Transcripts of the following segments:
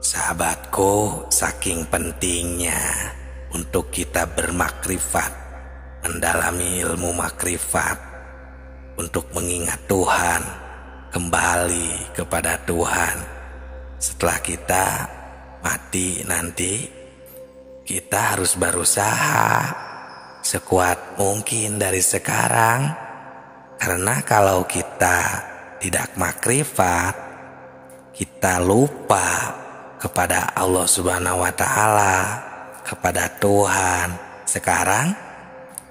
Sahabatku, saking pentingnya untuk kita bermakrifat, mendalami ilmu makrifat, untuk mengingat Tuhan, kembali kepada Tuhan. Setelah kita mati nanti, kita harus berusaha sekuat mungkin dari sekarang. Karena kalau kita tidak makrifat, kita lupa kepada Allah Subhanahu wa Ta'ala, kepada Tuhan sekarang,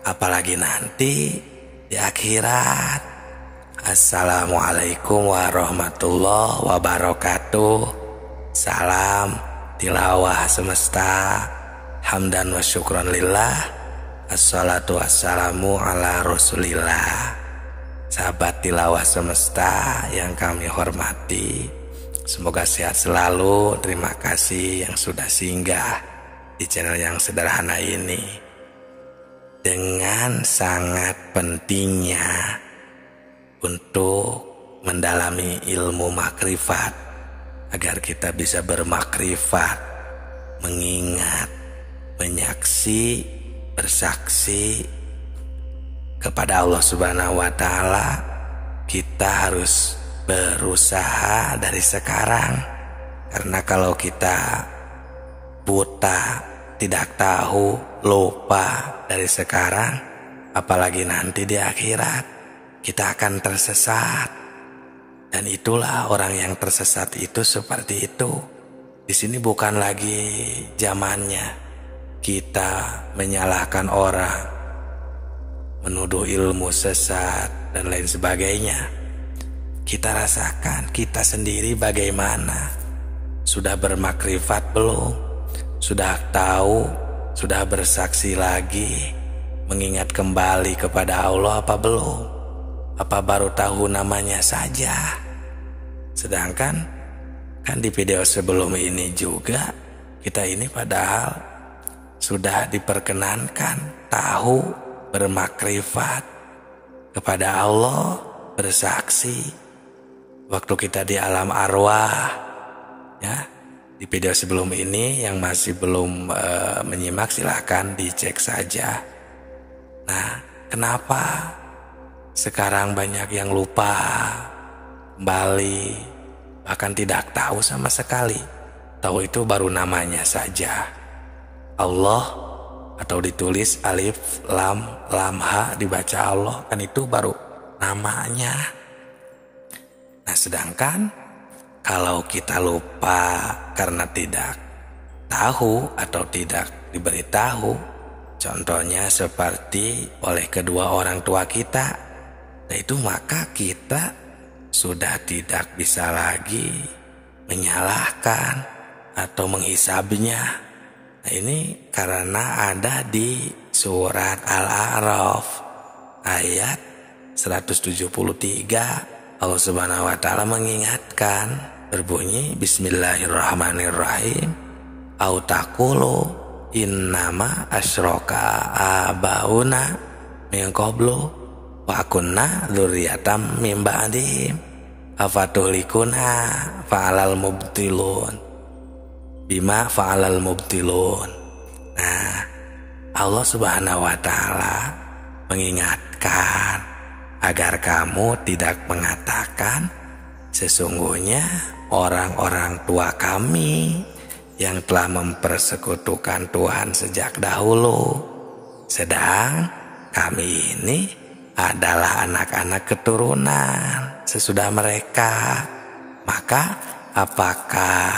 apalagi nanti di akhirat. Assalamualaikum warahmatullahi wabarakatuh. Salam tilawah semesta, hamdan wa syukran lillah, assalatu wassalamu ala rasulillah. Sahabat tilawah semesta yang kami hormati, semoga sehat selalu. Terima kasih yang sudah singgah di channel yang sederhana ini. Dengan sangat pentingnya untuk mendalami ilmu makrifat, agar kita bisa bermakrifat, mengingat, menyaksi, bersaksi kepada Allah Subhanahu wa Ta'ala, kita harus berusaha dari sekarang. Karena kalau kita buta, tidak tahu, lupa dari sekarang, apalagi nanti di akhirat, kita akan tersesat. Dan itulah orang yang tersesat itu seperti itu. Di sini bukan lagi zamannya kita menyalahkan orang, menuduh ilmu sesat dan lain sebagainya. Kita rasakan kita sendiri bagaimana. Sudah bermakrifat belum? Sudah tahu? Sudah bersaksi lagi? Mengingat kembali kepada Allah apa belum? Apa baru tahu namanya saja? Sedangkan kan di video sebelum ini juga, kita ini padahal sudah diperkenankan tahu, bermakrifat kepada Allah, bersaksi waktu kita di alam arwah. Ya, di video sebelum ini yang masih belum menyimak, silahkan dicek saja. Nah, kenapa sekarang banyak yang lupa kembali, bahkan tidak tahu sama sekali? Tahu itu baru namanya saja, Allah, atau ditulis alif lam ha, dibaca Allah, kan itu baru namanya. Nah, sedangkan kalau kita lupa karena tidak tahu atau tidak diberitahu, contohnya seperti oleh kedua orang tua kita, nah itu maka kita sudah tidak bisa lagi menyalahkan atau menghisabnya. Nah, ini karena ada di surat Al-A'raf ayat 173, Allah Subhanahu wa Ta'ala mengingatkan, berbunyi Bismillahirrahmanirrahim, au taqulu innama asyraka abauna min qablu wa kunna dzurriyatan min ba'dihim afatuhlikuna fa'alal mubtilun bima fa'alal mubtilun. Nah, Allah Subhanahu wa Ta'ala mengingatkan agar kamu tidak mengatakan sesungguhnya orang-orang tua kami yang telah mempersekutukan Tuhan sejak dahulu, sedang kami ini adalah anak-anak keturunan sesudah mereka. Maka apakah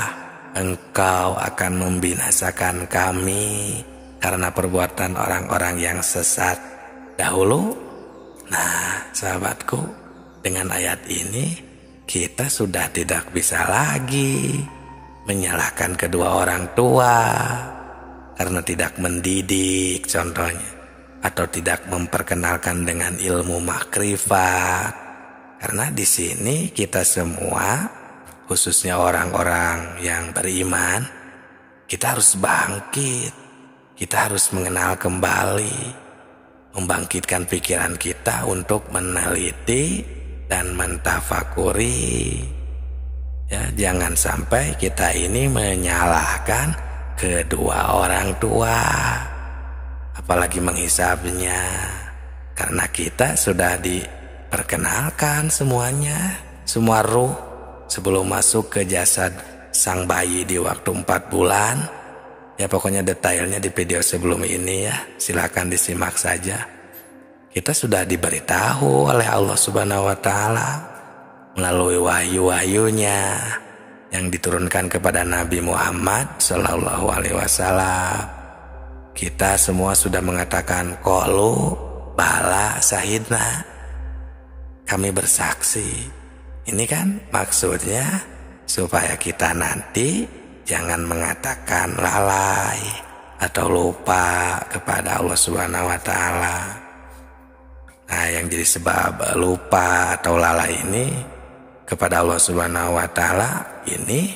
engkau akan membinasakan kami karena perbuatan orang-orang yang sesat dahulu? Nah, sahabatku, dengan ayat ini kita sudah tidak bisa lagi menyalahkan kedua orang tua karena tidak mendidik contohnya, atau tidak memperkenalkan dengan ilmu makrifat. Karena di sini kita semua, khususnya orang-orang yang beriman, kita harus bangkit, kita harus mengenal kembali, membangkitkan pikiran kita untuk meneliti dan mentafakuri Ya, jangan sampai kita ini menyalahkan kedua orang tua, apalagi menghisapnya, karena kita sudah diperkenalkan semuanya, semua ruh sebelum masuk ke jasad sang bayi di waktu 4 bulan. Ya, pokoknya detailnya di video sebelum ini ya, silakan disimak saja. Kita sudah diberitahu oleh Allah Subhanahu wa Ta'ala melalui wahyu-wahyunya yang diturunkan kepada Nabi Muhammad Sallallahu Alaihi Wasallam. Kita semua sudah mengatakan qalu bala sahidna, kami bersaksi. Ini kan maksudnya supaya kita nanti jangan mengatakan lalai atau lupa kepada Allah Subhanahu wa Ta'ala. Nah, yang jadi sebab lupa atau lalai ini kepada Allah Subhanahu wa Ta'ala ini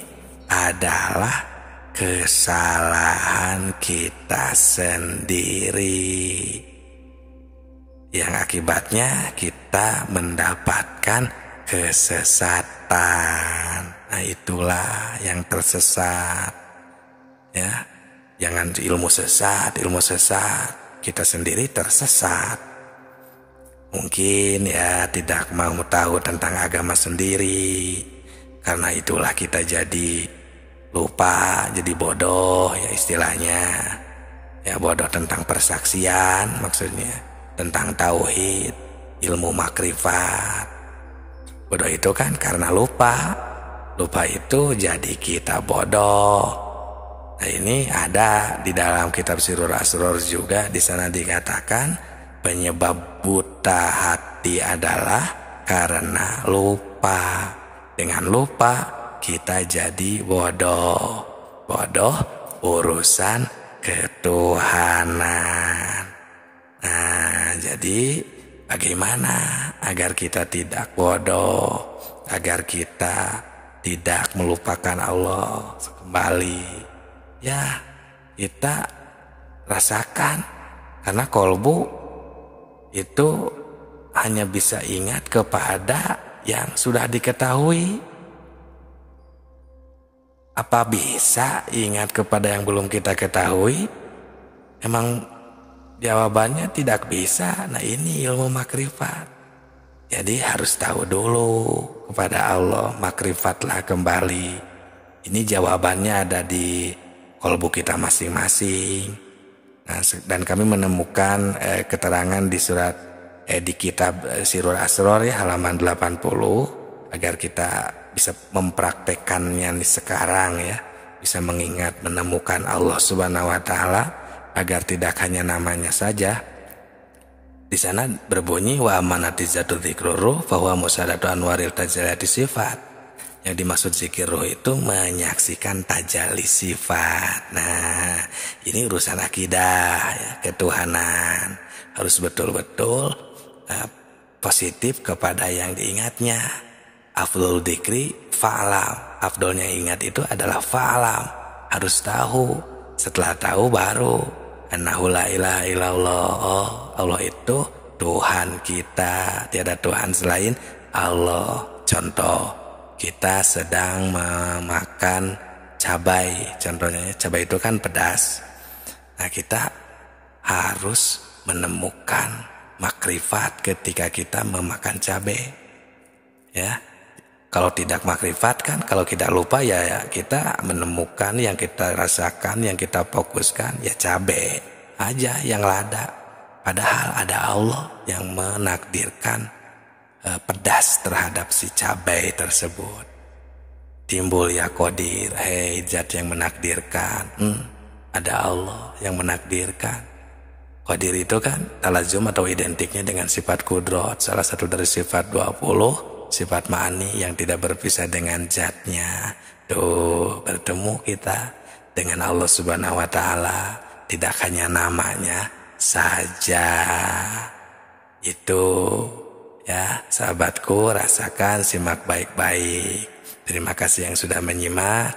adalah kesalahan kita sendiri, yang akibatnya kita mendapatkan kesesatan. Nah, itulah yang tersesat ya. Jangan ilmu sesat, kita sendiri tersesat. Mungkin ya tidak mau tahu tentang agama sendiri, karena itulah kita jadi lupa, jadi bodoh ya istilahnya. Ya, bodoh tentang persaksian maksudnya, tentang tauhid, ilmu makrifat. Bodoh itu kan karena lupa. Lupa itu jadi kita bodoh. Nah, ini ada di dalam kitab Sirrul Asror juga, di sana dikatakan penyebab buta hati adalah karena lupa. Dengan lupa kita jadi bodoh. Bodoh urusan ketuhanan. Nah, jadi bagaimana agar kita tidak bodoh, agar kita tidak melupakan Allah kembali? Ya, kita rasakan, karena kolbu itu hanya bisa ingat kepada yang sudah diketahui. Apa bisa ingat kepada yang belum kita ketahui? Emang jawabannya tidak bisa. Nah, ini ilmu makrifat. Jadi harus tahu dulu kepada Allah, makrifatlah kembali. Ini jawabannya ada di kolbu kita masing-masing. Nah, dan kami menemukan keterangan di di kitab Sirrul Asror ya, halaman 80, agar kita bisa mempraktekannya nih sekarang ya, bisa mengingat, menemukan Allah Subhanahu wa Ta'ala, agar tidak hanya namanya saja. Di sana berbunyi wa amanatizatu dzikrur bahwa musadatu anwaril tajalati sifat. Yang dimaksud zikir ruh itu menyaksikan tajalli sifat. Nah, ini urusan akidah ya, ketuhanan. Harus betul-betul positif kepada yang diingatnya. Afdhul dzikri fa'lam. Afdolnya ingat itu adalah fa'lam. Harus tahu. Setelah tahu baru annahu la ilaha illallah. Oh, Allah itu Tuhan kita. Tiada Tuhan selain Allah. Contoh, kita sedang memakan cabai, contohnya cabai itu kan pedas. Nah, kita harus menemukan makrifat ketika kita memakan cabai ya. Kalau tidak makrifat kan, kalau kita lupa ya kita menemukan yang kita rasakan, yang kita fokuskan ya cabai aja yang lada. Padahal ada Allah yang menakdirkan pedas terhadap si cabai tersebut. Timbul ya qadir, hei zat yang menakdirkan. Ada Allah yang menakdirkan. Qadir itu kan talazum atau identiknya dengan sifat kudrat, salah satu dari sifat 20, sifat ma'ani yang tidak berpisah dengan zatnya. Tuh, bertemu kita dengan Allah Subhanahu wa Ta'ala, tidak hanya namanya saja. Itu ya, sahabatku, rasakan, simak baik-baik. Terima kasih yang sudah menyimak.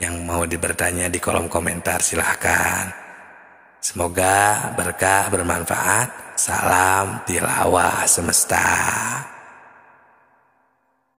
Yang mau bertanya di kolom komentar silahkan. Semoga berkah, bermanfaat. Salam tilawah semesta.